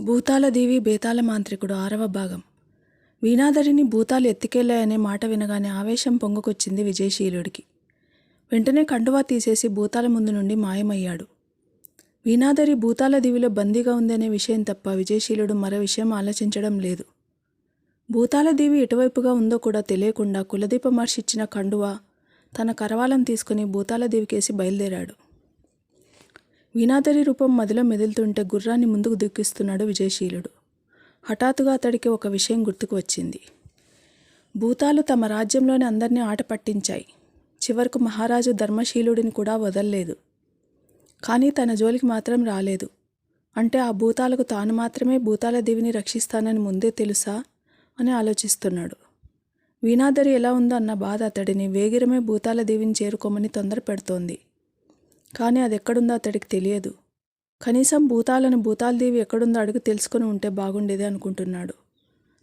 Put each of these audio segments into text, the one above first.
భూతాలదేవి బేతాళ మాంత్రికుడు 6వ భాగం. వీణాధరిని భూతాలు ఎత్తుకెళ్లాయనే మాట వినగానే ఆవేశం పొంగుకొచ్చింది విజయశీలుడికి. వెంటనే కండువా తీసేసి భూతాల ముందు నుండి మాయమయ్యాడు. వీణాధరి భూతాలదేవిలో బందీగా ఉందనే విషయం తప్ప విజయశీలుడు మరో విషయం ఆలోచించడం లేదు. భూతాలదేవి ఎటువైపుగా ఉందో కూడా తెలియకుండా కులదీప మహర్షి ఇచ్చిన కండువా తన కరవాలం తీసుకుని భూతాలదేవికేసి బయలుదేరాడు. వీణాధరి రూపం మదిలో మెదులుతుంటే గుర్రాన్ని ముందుకు దిక్కిస్తున్నాడు విజయశీలుడు. హఠాత్తుగా అతడికి ఒక విషయం గుర్తుకు వచ్చింది. భూతాలు తమ రాజ్యంలోని అందరినీ ఆట పట్టించాయి. చివరకు మహారాజు ధర్మశీలుడిని కూడా వదల్లేదు. కానీ తన జోలికి మాత్రం రాలేదు. అంటే ఆ భూతాలకు తాను మాత్రమే భూతాలదేవిని రక్షిస్తానని ముందే తెలుసా అని ఆలోచిస్తున్నాడు. వీణాధరి ఎలా ఉందో అన్న బాధ అతడిని వేగిరమే భూతాలదేవిని చేరుకోమని తొందర పెడుతోంది. కానీ అది ఎక్కడుందో అతడికి తెలియదు. కనీసం భూతాలదేవి ఎక్కడుందో అడుగు తెలుసుకుని ఉంటే బాగుండేది అనుకుంటున్నాడు.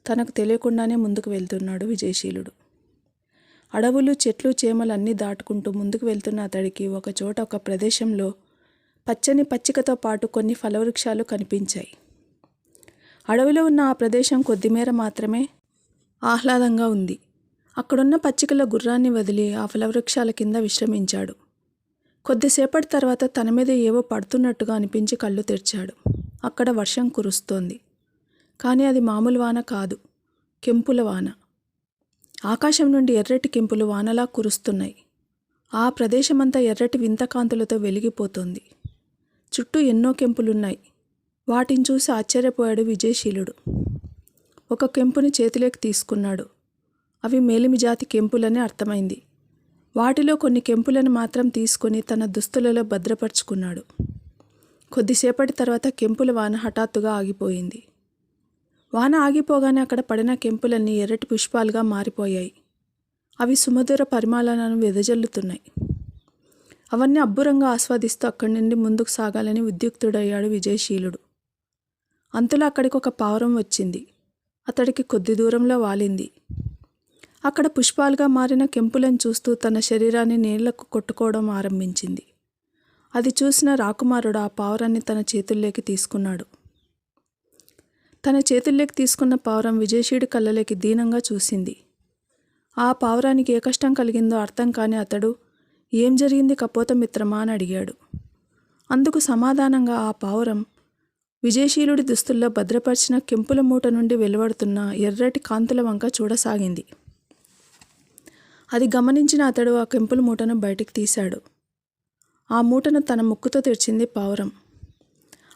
తనకు తెలియకుండానే ముందుకు వెళ్తున్నాడు విజయశీలుడు. అడవులు, చెట్లు, చేమలు అన్నీ దాటుకుంటూ ముందుకు వెళ్తున్న అతడికి ఒకచోట ఒక ప్రదేశంలో పచ్చని పచ్చికతో పాటు కొన్ని ఫలవృక్షాలు కనిపించాయి. అడవిలో ఉన్న ఆ ప్రదేశం కొద్దిమేర మాత్రమే ఆహ్లాదంగా ఉంది. అక్కడున్న పచ్చికలో గుర్రాన్ని వదిలి ఆ ఫలవృక్షాల కింద విశ్రమించాడు. కొద్దిసేపటి తర్వాత తన మీద ఏవో పడుతున్నట్టుగా అనిపించి కళ్ళు తెరిచాడు. అక్కడ వర్షం కురుస్తోంది. కానీ అది మామూలు వాన కాదు, కెంపుల వాన. ఆకాశం నుండి ఎర్రటి కెంపులు వానలా కురుస్తున్నాయి. ఆ ప్రదేశమంతా ఎర్రటి వింత కాంతులతో వెలిగిపోతోంది. చుట్టూ ఎన్నో కెంపులున్నాయి. వాటిని చూసి ఆశ్చర్యపోయాడు విజయశీలుడు. ఒక కెంపుని చేతిలోకి తీసుకున్నాడు. అవి మేలిమి జాతి కెంపులని అర్థమైంది. వాటిలో కొన్ని కెంపులను మాత్రం తీసుకొని తన దుస్తులలో భద్రపరుచుకున్నాడు. కొద్దిసేపటి తర్వాత కెంపుల వాన హఠాత్తుగా ఆగిపోయింది. వాన ఆగిపోగానే అక్కడ పడిన కెంపులన్నీ ఎర్రటి పుష్పాలుగా మారిపోయాయి. అవి సుమధుర పరిమళాలను వెదజల్లుతున్నాయి. అవన్నీ అబ్బురంగా ఆస్వాదిస్తూ అక్కడి నుండి ముందుకు సాగాలని ఉద్యుక్తుడయ్యాడు విజయశీలుడు. అంతలో అక్కడికి ఒక పావురం వచ్చింది. అతడికి కొద్ది దూరంలో వాలింది. అక్కడ పుష్పాలుగా మారిన కెంపులను చూస్తూ తన శరీరాన్ని నీళ్లకు కొట్టుకోవడం ఆరంభించింది. అది చూసిన రాకుమారుడు ఆ పావురాన్ని తన చేతుల్లోకి తీసుకున్నాడు. తన చేతుల్లోకి తీసుకున్న పావురం విజయశీలుడి కళ్ళలోకి దీనంగా చూసింది. ఆ పావురానికి ఏ కష్టం కలిగిందో అర్థం కాని అతడు, "ఏం జరిగింది కపోత మిత్రమా?" అని అడిగాడు. అందుకు సమాధానంగా ఆ పావురం విజయశీలుడి దుస్తుల్లో భద్రపరిచిన కెంపుల మూట నుండి వెలువడుతున్న ఎర్రటి కాంతుల వంక చూడసాగింది. అది గమనించిన అతడు ఆ కెంపుల మూటను బయటికి తీశాడు. ఆ మూటను తన ముక్కుతో తెరిచింది పావురం.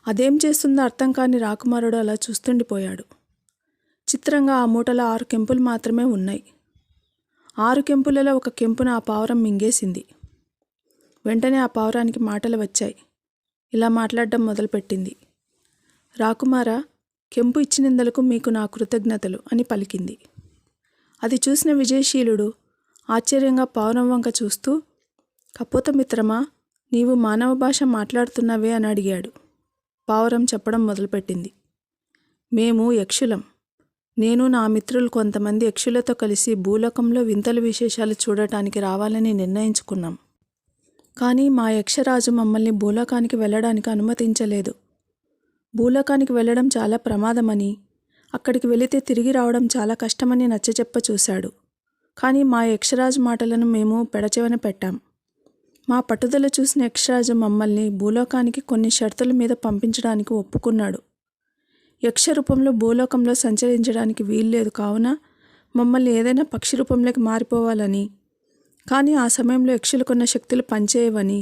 అదేం చేస్తుందో అర్థం కాని రాకుమారుడు అలా చూస్తుండిపోయాడు. చిత్రంగా ఆ మూటలో 6 కెంపులు మాత్రమే ఉన్నాయి. 6 కెంపులలో ఒక కెంపును ఆ పావురం మింగేసింది. వెంటనే ఆ పావురానికి మాటలు వచ్చాయి. ఇలా మాట్లాడడం మొదలుపెట్టింది. "రాకుమారా, కెంపు ఇచ్చినందులకు మీకు నా కృతజ్ఞతలు" అని పలికింది. అది చూసిన విజయశీలుడు ఆశ్చర్యంగా పావురం వంక చూస్తూ, "కపోత మిత్రమా, నీవు మానవ భాష మాట్లాడుతున్నావే?" అని అడిగాడు. పావురం చెప్పడం మొదలుపెట్టింది. "మేము యక్షులం. నేను నా మిత్రులు కొంతమంది యక్షులతో కలిసి భూలోకంలో వింతల విశేషాలు చూడటానికి రావాలని నిర్ణయించుకున్నాం. కానీ మా యక్షరాజు మమ్మల్ని భూలోకానికి వెళ్ళడానికి అనుమతించలేదు. భూలోకానికి వెళ్ళడం చాలా ప్రమాదమని, అక్కడికి వెళితే తిరిగి రావడం చాలా కష్టమని నచ్చచెప్ప చూశాడు. కానీ మా యక్షరాజు మాటలను మేము పెడచెవిన పెట్టాం. మా పట్టుదల చూసిన యక్షరాజు మమ్మల్ని భూలోకానికి కొన్ని షరతుల మీద పంపించడానికి ఒప్పుకున్నాడు. యక్ష రూపంలో భూలోకంలో సంచరించడానికి వీల్లేదు కావున మమ్మల్ని ఏదైనా పక్షి రూపంలోకి మారిపోవాలని, కానీ ఆ సమయంలో యక్షులకున్న శక్తులు పనిచేయవని,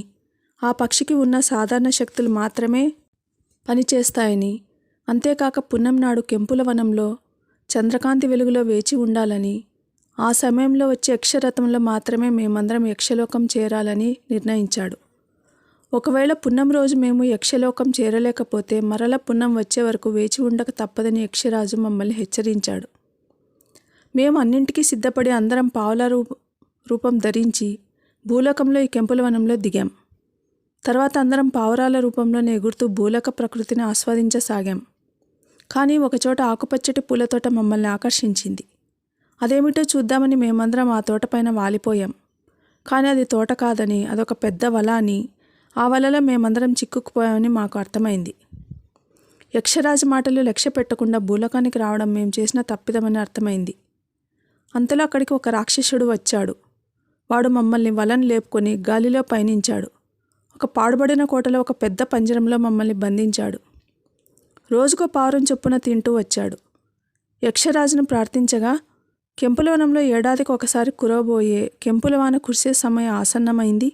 ఆ పక్షికి ఉన్న సాధారణ శక్తులు మాత్రమే పనిచేస్తాయని, అంతేకాక పున్నం నాడు కెంపుల వనంలో చంద్రకాంతి వెలుగులో వేచి ఉండాలని, ఆ సమయంలో వచ్చే యక్షరథంలో మాత్రమే మేమందరం యక్షలోకం చేరాలని నిర్ణయించాడు. ఒకవేళ పున్నం రోజు మేము యక్షలోకం చేరలేకపోతే మరల పున్నం వచ్చే వరకు వేచి ఉండక తప్పదని యక్షరాజు మమ్మల్ని హెచ్చరించాడు. మేము అన్నింటికీ సిద్ధపడి అందరం పావుల రూపం ధరించి భూలోకంలో ఈ కెంపుల వనంలో దిగాం. తర్వాత అందరం పావురాల రూపంలోనే ఎగురుతూ భూలోక ప్రకృతిని ఆస్వాదించసాగాం. కానీ ఒకచోట ఆకుపచ్చటి పూలతోట మమ్మల్ని ఆకర్షించింది. అదేమిటో చూద్దామని మేమందరం ఆ తోటపైన వాలిపోయాం. కానీ అది తోట కాదని, అదొక పెద్ద వల అని, ఆ వలలో మేమందరం చిక్కుకుపోయామని మాకు అర్థమైంది. యక్షరాజు మాటలు లక్ష్య పెట్టకుండా భూలోకానికి రావడం మేము చేసిన తప్పిదమని అర్థమైంది. అంతలో అక్కడికి ఒక రాక్షసుడు వచ్చాడు. వాడు మమ్మల్ని వలను లేపుకొని గాలిలో పయనించాడు. ఒక పాడుబడిన కోటలో ఒక పెద్ద పంజరంలో మమ్మల్ని బంధించాడు. రోజుకో పావురం చొప్పున తింటూ వచ్చాడు. యక్షరాజును ప్రార్థించగా కెంపులవనంలో ఏడాదికి ఒకసారి కురవబోయే కెంపులవాన కురిసే సమయం ఆసన్నమైంది.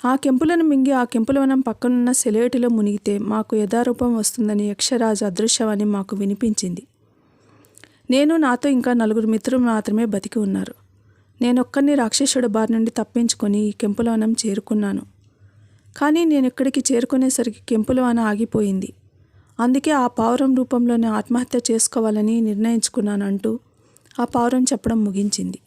ఆ కెంపులను మింగి ఆ కెంపులవనం పక్కనున్న సెలేటిలో మునిగితే మాకు యథారూపం వస్తుందని యక్షరాజు అదృశ్యమని మాకు వినిపించింది. నేను నాతో ఇంకా 4 మిత్రులు మాత్రమే బతికి ఉన్నారు. నేనొక్కరిని రాక్షసుడి బారి నుండి తప్పించుకొని ఈ కెంపులవనం చేరుకున్నాను. కానీ నేను ఇక్కడికి చేరుకునేసరికి కెంపులవాన ఆగిపోయింది. అందుకే ఆ పావురం రూపంలోనే ఆత్మహత్య చేసుకోవాలని నిర్ణయించుకున్నాను అంటూ ఆ పావురం చెప్పడం ముగించింది.